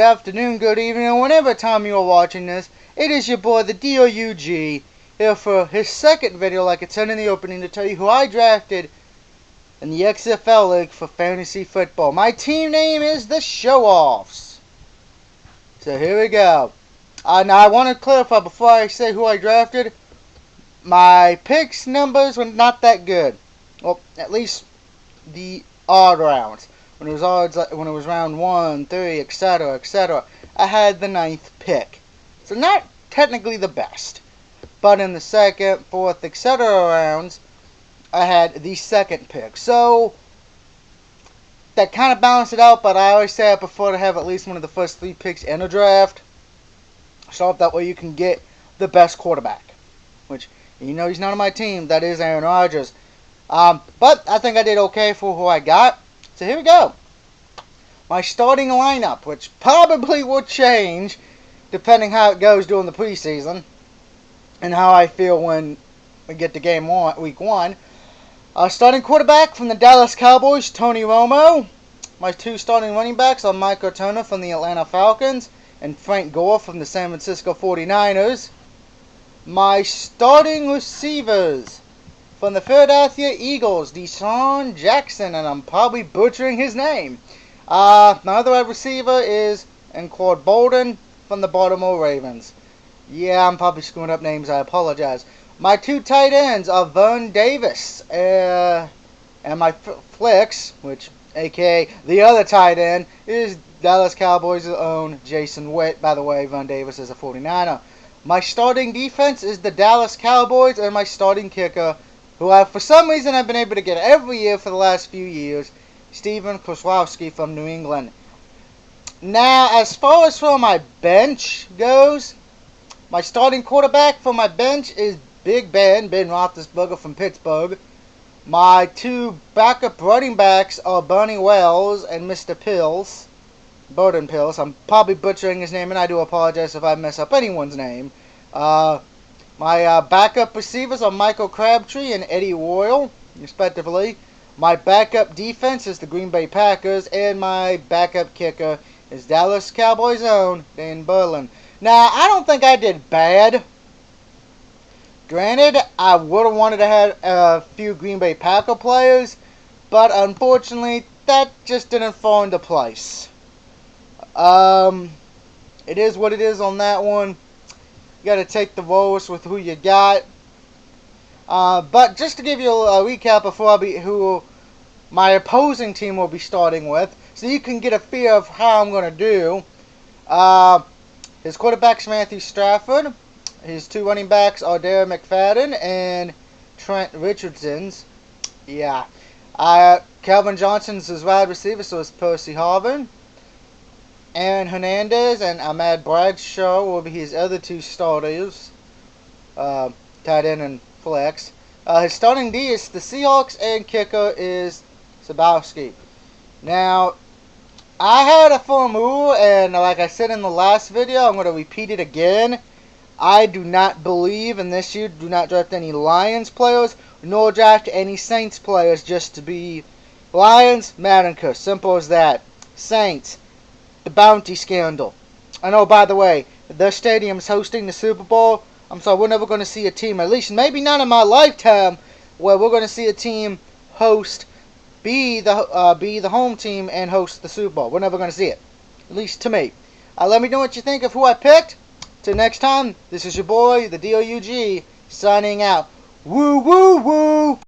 good afternoon, good evening, or whenever time you are watching this. It is your boy, the DOUG, here for his second video, like it said in the opening, to tell you who I drafted in the XFL League for fantasy football. My team name is the Show-Offs. So here we go. Now I want to clarify before I say who I drafted. My picks numbers were not that good. Well, at least the odd rounds. When it was round 1, 3, etc., etc., I had the 9th pick. So not technically the best. But in the 2nd, 4th, etc. rounds, I had the 2nd pick. So that kind of balanced it out, but I always say I prefer to have at least one of the first 3 picks in a draft. So that way you can get the best quarterback. Which, you know, he's not on my team. That is Aaron Rodgers. But I think I did okay for who I got. So here we go. My starting lineup, which probably will change depending how it goes during the preseason and how I feel when we get to week 1. Starting quarterback from the Dallas Cowboys, Tony Romo. My 2 starting running backs are Michael Turner from the Atlanta Falcons and Frank Gore from the San Francisco 49ers. My starting receivers from the Philadelphia Eagles, Deshaun Jackson, and I'm probably butchering his name. My other wide receiver is Claude Bolden from the Baltimore Ravens. Yeah, I'm probably screwing up names. I apologize. My 2 tight ends are Vern Davis and my flex, which, aka the other tight end, is Dallas Cowboys' own Jason Witt. By the way, Vern Davis is a 49er. My starting defense is the Dallas Cowboys, and my starting kicker, who for some reason I've been able to get every year for the last few years, Steven Kozlowski from New England. Now, as far as for my bench goes, my starting quarterback for my bench is Big Ben Roethlisberger from Pittsburgh. My 2 backup running backs are Bernie Wells and Mr. Pills. Burden Pills. I'm probably butchering his name, and I do apologize if I mess up anyone's name. My backup receivers are Michael Crabtree and Eddie Royal, respectively. My backup defense is the Green Bay Packers, and my backup kicker is Dallas Cowboys' own Dan Berlin. Now, I don't think I did bad. Granted, I would have wanted to have a few Green Bay Packer players, but unfortunately, that just didn't fall into place. It is what it is on that one. You got to take the lowest with who you got. But just to give you a recap of who my opposing team will be starting with, so you can get a feel of how I'm going to do. His quarterback's Matthew Stafford. His 2 running backs are Darren McFadden and Trent Richardson's. Yeah. Calvin Johnson's his wide receiver, so it's Percy Harvin. Aaron Hernandez and Ahmad Bradshaw will be his other 2 starters, tight end and flex. His starting D is the Seahawks, and kicker is Sabowski. Now, I had a firm rule, and like I said in the last video, I'm going to repeat it again. I do not believe in this year, do not draft any Lions players, nor draft any Saints players just to be Lions, Madden. Simple as that. Saints, the bounty scandal. I know, by the way, their stadium's hosting the Super Bowl. I'm sorry, we're never going to see a team, at least maybe not in my lifetime, where we're going to see a team be the home team and host the Super Bowl. We're never going to see it, at least to me. Let me know what you think of who I picked. Till next time, this is your boy, the DOUG, signing out. Woo, woo, woo!